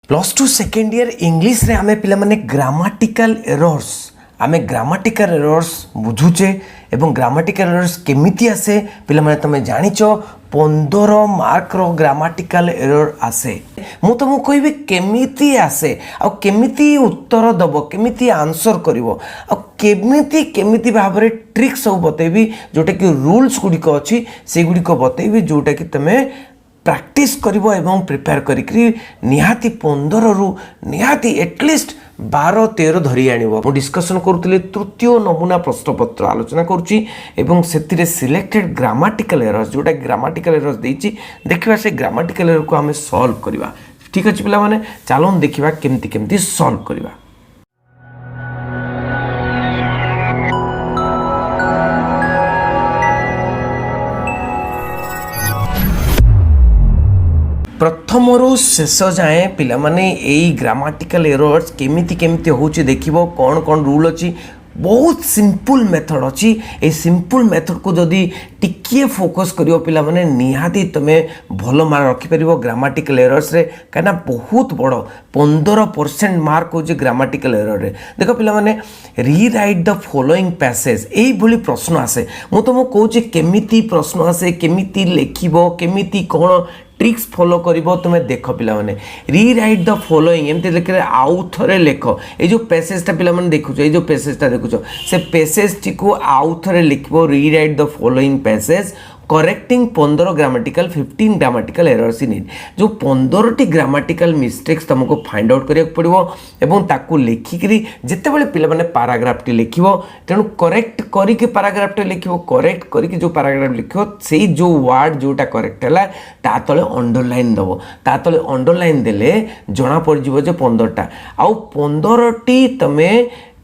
Plus two second year English रे आमे पिला माने ग्रामाटिकल एरर्स आमे ग्रामाटिकल एरर्स बुझुचे एवं ग्रामाटिकल एरर्स केमिति आसे पिला माने तमे जानिचो 15 मार्क रो ग्रामाटिकल एरर आसे मु तुमको कहबी केमिति आसे आ केमिति उत्तर दबो केमिति आंसर करिवो आ केमिति केमिति भाबरे ट्रिक सब बतेबी जोटा कि रूल्स गुडी को अछि से गुडी को बतेबी जोटा कि तमे प्रैक्टिस करिवो एवं प्रिपेयर करिकरी निहाती 15 रु निहाती एटलिस्ट 12-13 धरी आनिबो। मु डिस्कशन करूतले तृतीय नमूना प्रश्नपत्र आलोचना करूची एवं सेतिरे सिलेक्टेड ग्रामाटिकल एरर्स जोटा ग्रामाटिकल एरर्स देइची देखिबा से ग्रामाटिकल एरर को हमें सॉल्व करिवा। ठीक अछि पिला माने चालोन देखिबा केमति केमति सॉल्व करिवा। प्रथम रु शेष जाए पिला माने एई ग्रामाटिकल एरर्स केमिति केमिति होची देखिबो कोन कोन रूल अछि। बहुत सिंपल मेथड अछि ए सिंपल मेथड को जदि टिकिए फोकस करियो पिला माने निहाती तमे भलो मार्क रखि परिबो ग्रामाटिकल एरर्स रे काना बहुत बड़ो 15% मार्क हो जे ग्रामाटिकल एरर रे। देखो पिला माने रीराइट द फॉलोइंग पैसेज एई भली प्रश्न आसे मु तुमको कहूची केमिति प्रश्न आसे केमिति लेखिबो केमिति कोन ट्रिक्स फॉलो करिवो तुमे देख पिला माने रीराइट द फॉलोइंग एमते लिखे आउ थरे लेख ए जो पैसेजटा पिला माने देखुछो ए जो पैसेजटा देखुछो से पैसेज टी को आउ थरे लिखबो rewrite the following passage correcting 15 grammatical 15 grammatical errors in it जो 15 टी ग्रामाटिकल मिस्टेक्स तुमको फाइंड आउट करिया पड़िवो एवं ताकू लेखिकरी जेते बेले पिला माने पैराग्राफ टी लिखिवो तेनु करेक्ट करी के पैराग्राफ टी लिखिवो करेक्ट करी के जो पैराग्राफ लिखिवो सेही जो वर्ड जोटा करेक्ट हला ता तळे अंडरलाइन दबो ता तळे अंडरलाइन देले जणा पड़ जिवो जे 15 टा आउ 15 टी तमे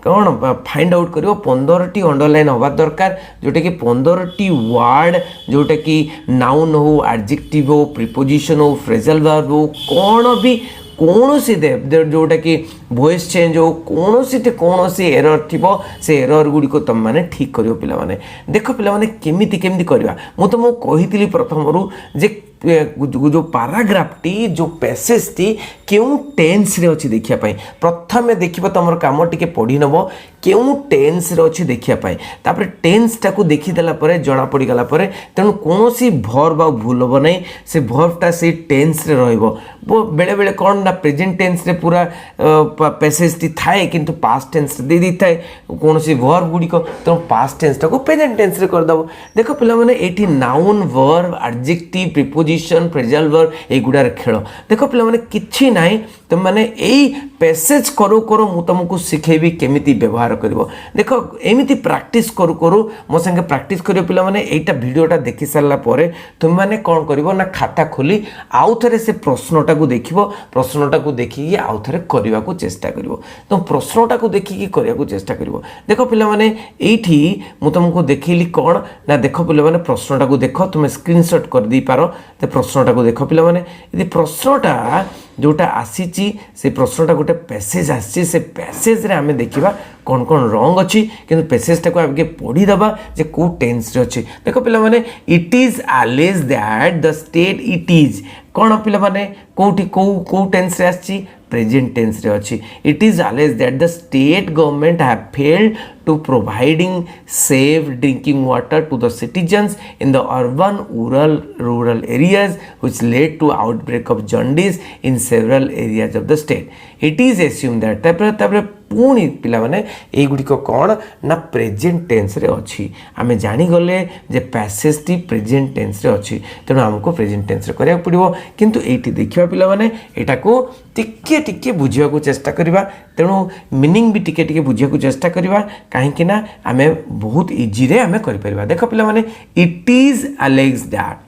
कौन फाइंड आउट करियो 15 टी अंडरलाइन होबा दरकार जोटा कि 15 टी वर्ड जोटा कि नाउन हो एडजेक्टिव हो प्रीपोजिशन हो फ्रेजल वर्ब हो कौन भी कौन सी दे जोटा कि वॉइस चेंज हो कौन सी एरर थिबो से एरर गुडी को तुम माने ठीक करियो पिला माने देखो पिला माने केमिति केमिति करबा मु तुमको कहितली प्रथम रु जे जो पैराग्राफ टी जो पैसेज टी क्यों टेंस रे अछि देखिया पाई प्रथम देखिबो तमर काम टिके पढी नबो क्यों टेंस रे अछि देखिया पाई तापर टेंस टा को देखि देला परे जणा पड़ी गला परे तेनु कोनोसी वर्ब आ भूल हो नै से वर्ब टा से टेंस रे रहइबो बेले बेले कोन ना प्रेजेंट टेंस रे पूरा पैसेज टी थाए किंतु पास्ट टेंस दे दी थाए कोनोसी वर्ब गुडी को तो पास्ट टेंस टा को प्रेजेंट टेंस रे कर दबो। देखो पिला माने एठी noun verb adjective preposition phrasal verb ए गुडा खेल देखो पिला माने किछि नाही तुम माने एई पैसेज करो करो मु तुमको सिखेबी केमिति व्यवहार करिवो। देखो एमिति प्रैक्टिस करू करू मो संगे प्रैक्टिस करियो पिला माने एटा वीडियोटा देखि सारला परे तुम माने कोन करिवो ना खाता खोली आउ थरे से प्रश्नटा को देखिवो प्रश्नटा को देखि आउ थरे करिवा को चेष्टा करिवो तो प्रश्नटा को देखि करिया को चेष्टा करिवो। देखो पिला माने एठी मु तुमको देखिली कोन ना देखो पिला माने प्रश्नटा को देखो तुम स्क्रीनशॉट कर दी पारो ते प्रश्नटा को देखो पिला माने यदि प्रश्नटा जोटा आसीची से प्रश्नटा गोटे पैसेज आसी से पैसेज रे आमे देखिबा कौन कौन रॉन्ग अच्छी किंतु पैसेजटा को आगे पढ़ी दबा जे को टेंस रे अच्छी। देखो पिला माने it is always that the state it is कौन पिला माने कोठी को टेंस रे आसी प्रेजेंट टेंस रे अच्छी it is always that the state government have failed to providing safe drinking water to the citizens in the urban rural areas which led to outbreak of jaundice in several areas of the state. It is assumed that तापर पुणी पिला माने ए गुडी को कोन ना present tense रे अछि आमे जानि गले जे पैसेज टी प्रेजेंट टेंस रे अछि तेनु हमको प्रेजेंट टेंस रे करिया पड़िबो किंतु एठी देखिबा पिला माने एटा को टिके टिके बुझिया को चेष्टा करिबा तेनु मीनिंग भी टिके टिके बुझिया को चेष्टा करिबा कहीं ना आमे बहुत इजी रे आमे करि परिबा। देखो पिला माने it is alleged that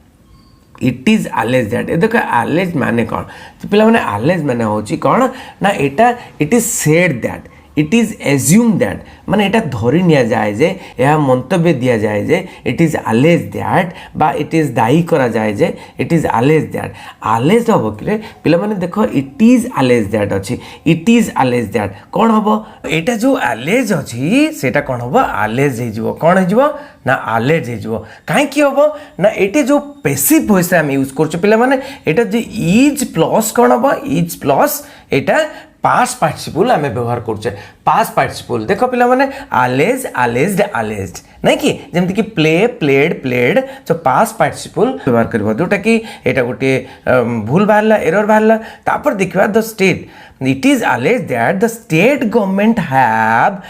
it is alleged that ए देखो अलेज माने कौन तो पिला माने अलेज माने होची कौन ना एटा it is said that it is assume that माने एटा धरी निया जाए जे यह मंतव्य दिया जाए जे इट इज अलेज दैट बा इट इज दायी करा जाए जे it is alleged that alleged हम कि पिला माने देखो इट इज अलेज दैट अच्छी इट इज अलेज दैट कौन हम एटा जो अलेज अच्छी सेटा कौन हम अलेज हो कौन हो ना अलेज हो कहीं हम ना ये जो पेसिव वॉइस आम यूज कर पिला माने एटा जो इज प्लस कौन हम is plus iota past participle आम व्यवहार करुचे पास्ट पार्टिसिपल देख पिला माने आलेज आलेज्ड आलेज्ड नहीं कि जमती कि प्ले प्लेड प्लेड जो पास्ट पार्टिसिपल व्यवहार करबो जोटा कि एटा गोटे भूल बाहरला एरर बाहरला तापर देखिबा the state it is alleged that the state government have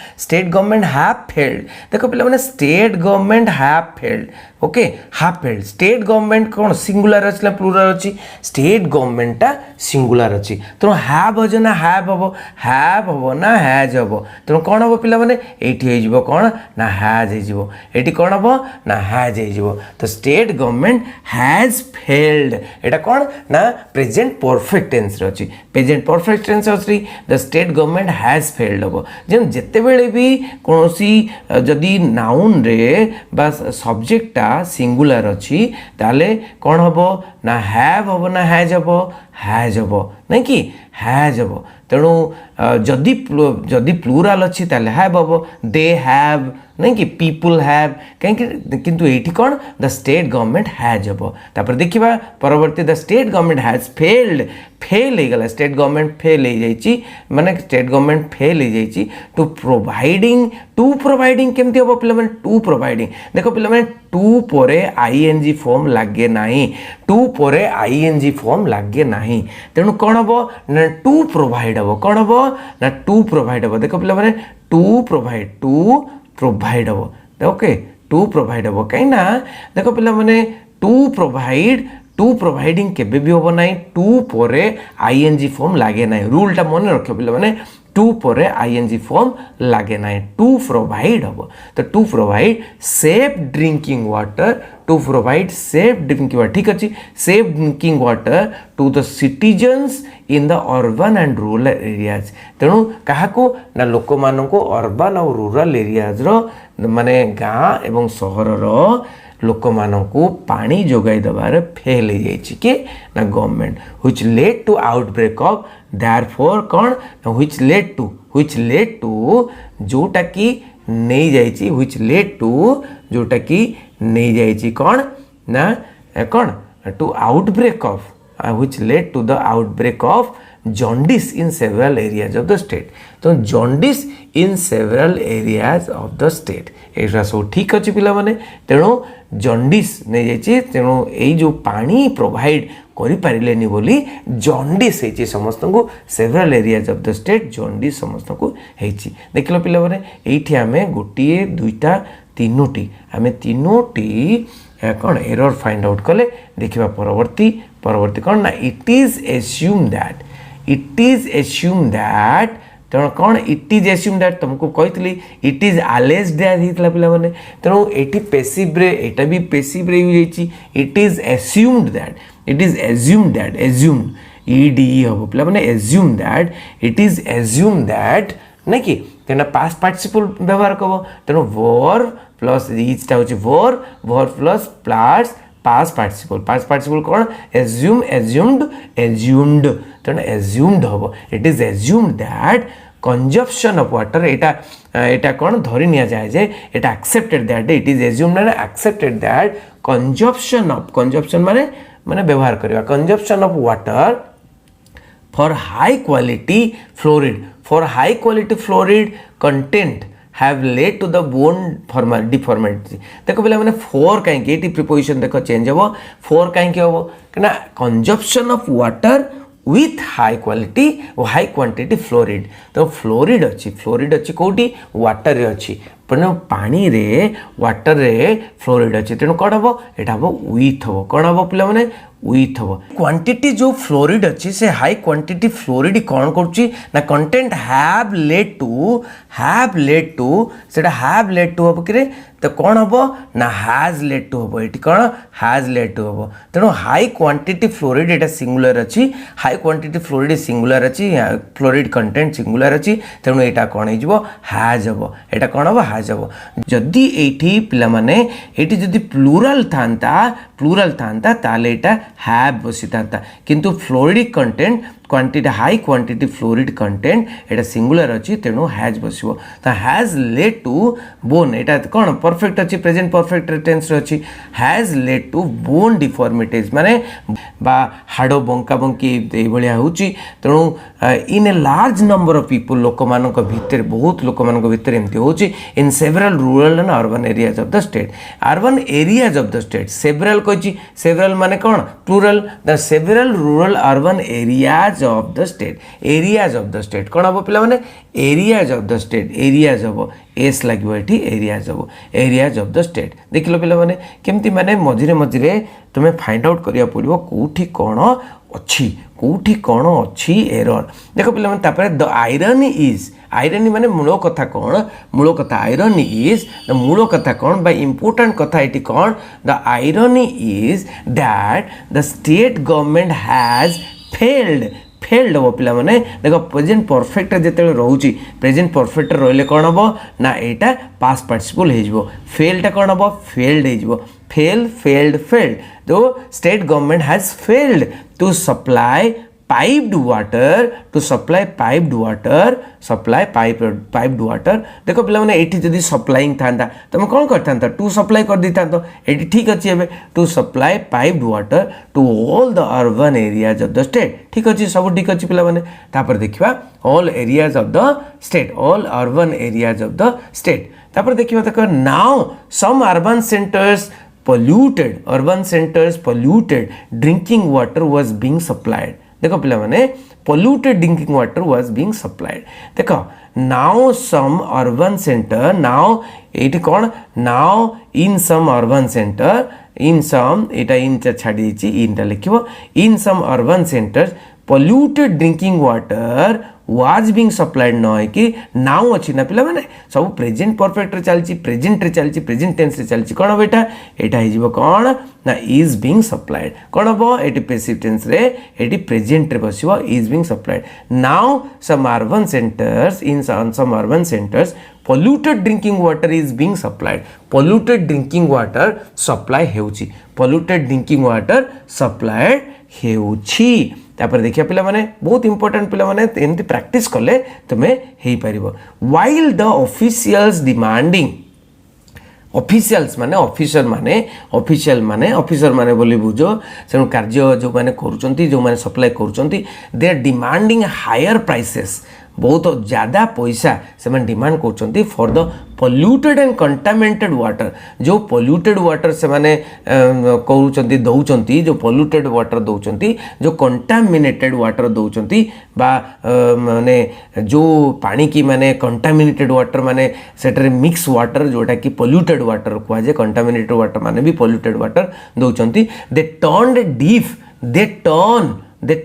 failed देखो पिला माने state government have failed okay have failed state government कौन सिंगुलर अछि ना प्लुरल अछि state government टा सिंगुलर अछि तो have हो ना have हो ना has हो तो कौन हो पिला माने एठी हे जिवो कौन ना has हे जिवो एठी कौन हो ना has हे जिवो तो state government has failed एटा कौन ना present perfect tense रे अछि present perfect tense the state government has failed हम जेन जेते बेले भी कोनोसी जदि नाउन रे बा सब्जेक्टटा सिंगुलर अछि ताले कोन हबो ना हैव हबो ना हैज हबो नहीं कि हैज हबो तेणु जदि प्लूराल अच्छी ताले हैव हबो दे हैव नहीं कि पीपुल हैव कहीं किंतु एठी कौन द स्टेट गवर्नमेंट हैज हबो तापर देखिबा परवर्ती the state government has failed fail हो गला स्टेट गवर्नमेंट फेल हो जाइछि माने स्टेट गवर्नमेंट फेल हो जाइछि टू प्रोवाइडिंग केमती हबो पिला माने टू प्रोवाइडिंग देखो पिला माने टू परे आईएनजी फॉर्म लागे नाही टू परे आईएनजी फॉर्म लागे नाही तेणु कौन हबो ना टू प्रोवाइड हबो कौन हबो ना टू प्रोवाइड हबो देखो पिला माने टू प्रोवाइड हबो ओके टू प्रोवाइड हबो कहीं ना देखो पिला माने टू प्रोवाइडिंग केबे भी हबो नाही टू परे आईएनजी फॉर्म लागे नाही रूल टा मन रखियो पिला माने टू परे आईएनजी फॉर्म लागे नाही टू प्रोवाइड हबो तो to provide safe drinking water ठीक अछि safe drinking water to the citizens in the urban and rural areas तेणु काहाको ना लोक मानको अर्बन और रूरल एरियाज रो माने गाँ एवं सहर रो लोक मानकु पानी जोगाई दबार फेल हो जाइछि कि ना government which led to outbreak of therefore कौन व्हिच लेड टू जोटा कि नहीं जाइछि व्हिच लेड टू जोटा कि नहीं जाइछि कौन ना कौन to outbreak of which led to the outbreak of jaundice in several areas of the state तो jaundice in several areas of the state एटा सब ठीक अछि पिला माने तेणु jaundice नै जाइछि तेणु एई जो पानी प्रोवाइड करि पारिलेनी बोली jaundice हेछि समस्त को several areas of the state jaundice समस्त को हेछि देखिलो पिला माने एठी हमें गोटिए दुईटा तीनोटी हमें तीनोटी कौन एरर फाइंड आउट कले देखिबा परवर्ती कौन ना इट इज एस्यूम दैट तेणु कौन इट इज एस्यूम दैट तुमको कही इट इज आलेज दैट होता पिला माने तेणु एटी पेसिव रे एटा भी पेसिव रे use it is assumed that ED हम पिला माने assume that it is assume that नहीं कि तेना पास्ट पार्टिसिपल व्यवहार करब तेणु वर्ब प्लस इजटा होची verb plus plus past participle कौन एज्यूम्ड तेणु एज्यूम्ड हम it is assumed that consumption of water एटा कौन धरी निया जाए जे एटा accepted that it is assumed and accepted that consumption माने व्यवहार करबा consumption of water for high quality fluoride content have led to the bone deformity देखो पिला माने फोर कहीं एटी प्रिपोजिशन देखो चेंज हो फोर कहीं हो कि consumption of water with high quality और हाई क्वांटिटी फ्लोरिड तो फ्लोरिड अच्छी कौटी वाटर रे अच्छी पानी रे वाटर रे फ्लोरिड अच्छी तेणु कौन हम यहाँ हम विथ हम कौन हम पिला माने विथ हम क्वांटिटी जो फ्लोरिड अच्छी से हाई क्वांटिटी फ्लोरिड कौन करुच्ची ना कंटेंट हैव लेड टू सेटा हैव लेड टू हम कि तो कौन हम ना हैज लेड टू हम ये कौन हैज लेड टू हम तेणु हाई क्वांटिटी फ्लोरिड एटा सिंगुलर अच्छी हाई क्वांटिटी फ्लोरिड सिंगुलर अच्छी फ्लोरिड कंटेंट सिंगुलर अच्छी तेणु यहाँ कौन हो हैज हम यहाँ कौन हम हैज हम जदि ये पिला माने ये जदि प्लूराल था ताले यहाँ हैव बसी था किंतु fluoride content quantity high quantity fluoride content एटा सिंगुलर अच्छी तेणु हैज बसो तो हैज लेड टू बोन यहाँ कौन परफेक्ट अच्छी प्रेजेंट परफेक्ट टेंस अच्छी has led to bone deformities माने बा हाड़ बंका बंकी ये होची तेणु in a large number of people लोक मान भितर बहुत लोक मान भितर एमती होची in several rural and urban areas of the state urban areas of the state several कही सेवरल माने कौन plural the several rural urban areas of the state areas of the state कौन हम पे मैंने areas of the state areas हम S लगे ये एरियाज हम एरियाज ऑफ द स्टेट देख लो पे केमती माने मझे मझे तुम्हें फाइंड आउट करिया पड़ो कौटी कौन अच्छी कौटी कौन अच्छी एरर देख पे द आयरनी इज आयरनी माने मूल कथा कौन मूल कथा आयरनी इज द मूल कथा कौन बा इम्पोर्टेंट कथा ये कौन the irony is that the state government has failed हम पिला माने देख प्रेजेंट परफेक्ट जिते रोचे प्रेजेंट परफेक्ट रही कौन हम ना यहाँ पास्ट पार्टिसिपल हो फेलटा कौन हम फेल्ड हो फेल्ड तो state government has failed to supply piped water देखो पे मैंने ये जब सप्लाइंग था तुम कौन करता टू सप्लाई कर दी था ये ठीक अच्छे एवं to supply piped water to all the urban areas of the state ठीक अच्छे सब ठीक अच्छे पे देखा all areas of the state all urban areas of the state देखा देख now some urban centres polluted drinking water was being supplied देखो पिला माने polluted drinking water was being supplied देखो now some urban center now ये कौन now in some urban center in some एटा इन छाड़ी इनटा लिखिबो in some urban centers polluted drinking water was being supplied न कि now अच्छी ना पिला माने सब प्रेजेंट परफेक्ट रे चलची प्रेजेंट टेंस रे चलची कोन हो बेटा एटा हे जीवो कोन ना इज बीइंग सप्लाइड कोन हो एटी पैसिव टेंस रे एटी प्रेजेंट रे बसिबो is being supplied now some urban centres in some urban centres polluted drinking water is being supplied polluted drinking water supply हेउची polluted drinking water supplied हेउची तापर देखिए पिला माने बहुत इंपोर्टेंट पिला माने एमती प्रैक्टिस कले तुम्हें हेई परिबो while the officials demanding officials माने ऑफिशियल माने बोली बुझो से कार्य जो माने करूचंती जो माने सप्लाई करूचंती they are demanding higher prices बहुत ज़्यादा पैसा से डिमांड कर for the polluted and contaminated water जो पॉल्यूटेड वाटर से माने करूचंती दौचंती जो पॉल्यूटेड वाटर दौचंती जो कंटामिनेटेड वाटर दौचंती बा माने जो पानी की माने कंटामिनेटेड वाटर माने सेटरे मिक्स वाटर जोटा कि पॉल्यूटेड वाटर कह जाए कंटामिनेटेड वाटर माने भी पॉल्यूटेड वाटर दौचंती they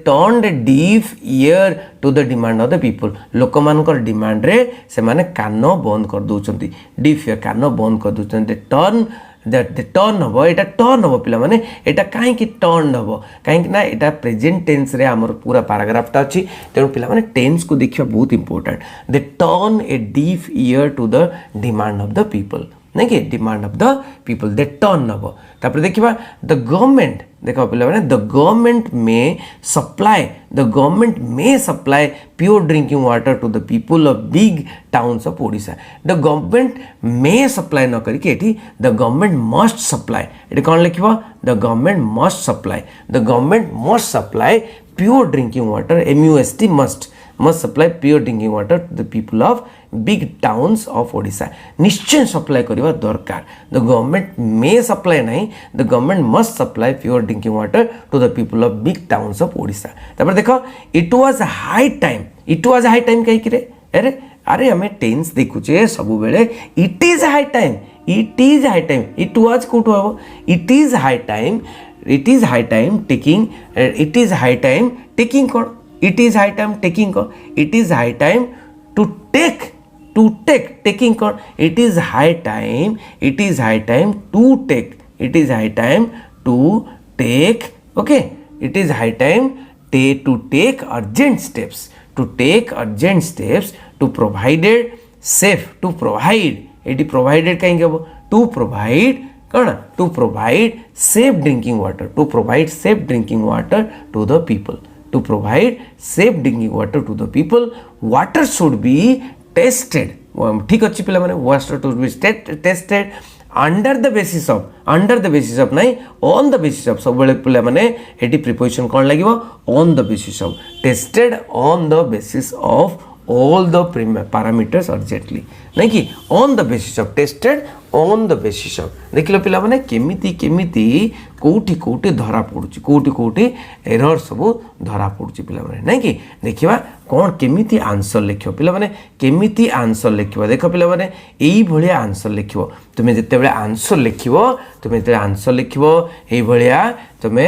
turned a deaf ear to the demand of the people लोक मानकर डिमांड रे से माने कान बंद कर दउचंती deaf ear कान बंद कर दउचंती टर्न हम एटा टर्न हम पिला माने एटा काहे कि टर्न हम काहे कि ना एटा प्रेजेंट टेंस रे हमर पूरा पैराग्राफटा अछि तेणु पिला माने टेंस को देखिया बहुत important they turn a deaf ear to the demand of the people नहीं कि demand of the people they turn हम तापर देखिबा द गवर्नमेंट देखो पिला माने the government may supply pure drinking water to the people of big towns of Odisha the government may supply न करके एठी द गवर्नमेंट मस्ट सप्लाई एठी कोन लिखिबो the government must supply pure drinking water MUST must supply pure drinking water to the people of big towns of Odisha निश्चय supply करवा दरकार the government may supply नहीं the government must supply pure drinking water to the people of big towns of Odisha तापर देखो it was high time कहीं रे अरे हमें टेंस देखुचे सब बेले it is high time it was कोठो it is high time it is high time taking it is high time taking कौन it is high time taking कौन it is high time to take taking कौन it is high time to take it is high time to take okay it is high time to take urgent steps to provided safe to provide एटी provided कहीं to provide कौन to provide safe drinking water to provide safe drinking water to the people water should be tested ठीक अच्छी पिला माने water should be tested under the basis of नहीं on the basis of सब बेले पिला माने एटी प्रिपोजिशन कौन लागिवो on the basis of tested on the basis of all the parameters urgently नहीं कि on the basis of tested on the basis of देखिलो पिला माने केमिति कोठी कोठी धरा पड़ुची कोठी एरर सब धरा पड़ुची पिला माने नहीं कि देखिबा कौन केमिति आंसर लिखियो पिला माने केमिति आंसर लिखियो देखो पिला माने एई भलिया आंसर लिखियो तुमे जते बेले आंसर लिखिबो एई भलिया तुमे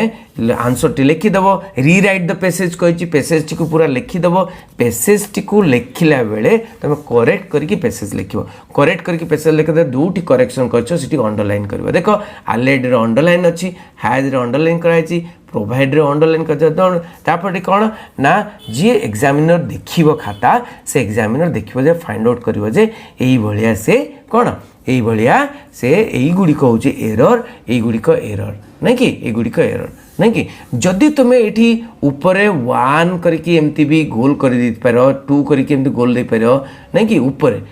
आंसर टी लिखि दबो रीराइट द पैसेज कहिची पैसेज टी को पूरा लिखि दबो पैसेज टी को लिखिला बेले तुमे करेक्ट करके पैसेज लिखिबो करेक्ट करके पैसेज लिख दे दुटी करेक्शन करछो सिटी अंडरलाइन करबो देखो आलेड रे अंडरलाइन अछि हैज रे अंडरलाइन कराइची प्रोवाइड रे अंडरलाइन कर तापर कौन ना जी एग्जामिनर देखिबो खाता से एग्जामिनर देखिबो जे फाइंड आउट करिवो जे एई भलिया से कौन एई भलिया से एई गुडी कहउची एरर एई गुडी को एरर नहीं कि एई गुडी को एरर नहीं कि जदि तुमे एठी ऊपरे 1 करके एमती भी गोल कर दी पारो 2 करके एमती गोल दे पारो नहीं कि ऊपरे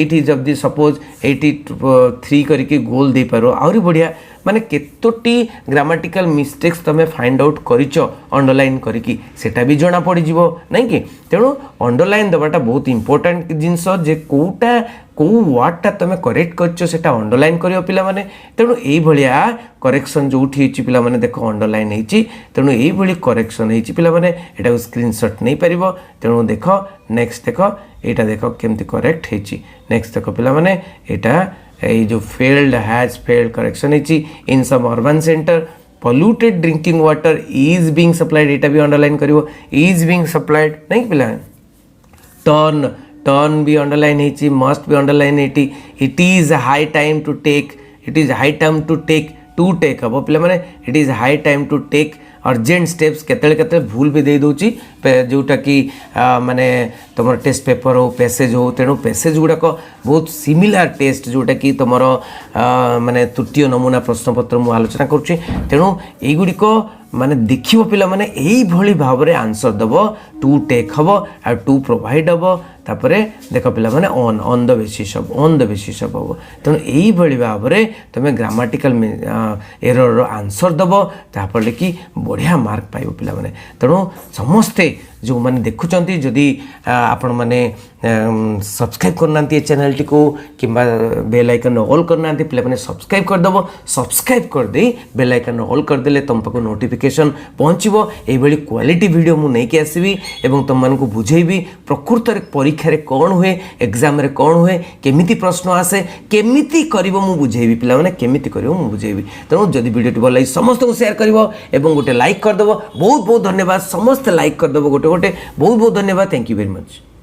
एटी जब दी सपोज 83 करके गोल दे पारो आउरी बढ़िया माने केतोटी ग्रामाटिकल मिस्टेक्स तमे फाइंड आउट करिचो अंडरलाइन करिकी सेटा भी जणा पड़ी जीवो नहीं कि तेणु अंडरलाइन दबाटा बहुत इंपोर्टेंट जिनस जे कोटा को वर्डटा तमे करेक्ट करछो सेटा अंडरलाइन करियो पिला माने तेणु एई भलिया करेक्शन जोठी हिची पिला माने देखो अंडरलाइन हिची तेणु एई भली करेक्शन हिची पिला माने एटा को स्क्रीनशॉट नै परिबो तेणु देखो नेक्स्ट देखो एटा देखो केमती करेक्ट हिची नेक्स्ट देखो पिला माने एटा ये जो हैज फेल्ड करेक्शन है in some urban centre polluted drinking water is being supplied एटा भी अंडरलाइन करिवो इज बीइंग सप्लाइड नहीं पिला टर्न भी अंडरलाइन है मस्ट भी अंडरलाइन है it is high time to take हम पिला माने it is high time to take urgent steps केते भूल भी दे दूची जोटा कि माने तुम टेस्ट पेपर हो पैसेज हो तेणु पैसेज गुड़ाक बहुत सिमिलार टेस्ट जोटा कि तुम माने तृतीय नमूना प्रश्नपत्र मुझे आलोचना करुच्ची तेणु युड़िक माने देखिबो पिला माने एई भली भाव रे आंसर दबो टू टेक हबो आ टू प्रोवाइड हबो तापरे देखो पिला माने ऑन द बेसिस ऑफ हबो तेणु एई भली भाव रे तमे ग्रामाटिकल एरर रो आंसर दबो तापर कि बढ़िया मार्क पाइबो पिला माने तेणु समस्ते जो माने देखुचंती जदि आपण माने सब्सक्राइब करना ये चैनल टी को किंबा बेल आइकन ऑल करना पिला माने सब्सक्राइब कर दबो सब्सक्राइब कर दे बेल आइकन ऑल कर देले तुम पाको नोटिफिकेशन पहुँचो ये भली क्वालिटी वीडियो मु नहीं के आसीबी एवं तुम मानकु बुझेबी प्रकृत रे परीक्षा रे कौन हुए एग्जाम रे कौन हुए केमिति प्रश्न आसे केमिति करिवो मु बुझेबी पिला माने केमिति करिवो मु बुझेबी तेणु जदि वीडियो टी भल लागे समस्त को शेयर करिवो एवं गोटे लाइक कर दबो बहुत बहुत धन्यवाद समस्त लाइक कर दबो गोटे बहुत बहुत धन्यवाद थैंक यू वेरी मच।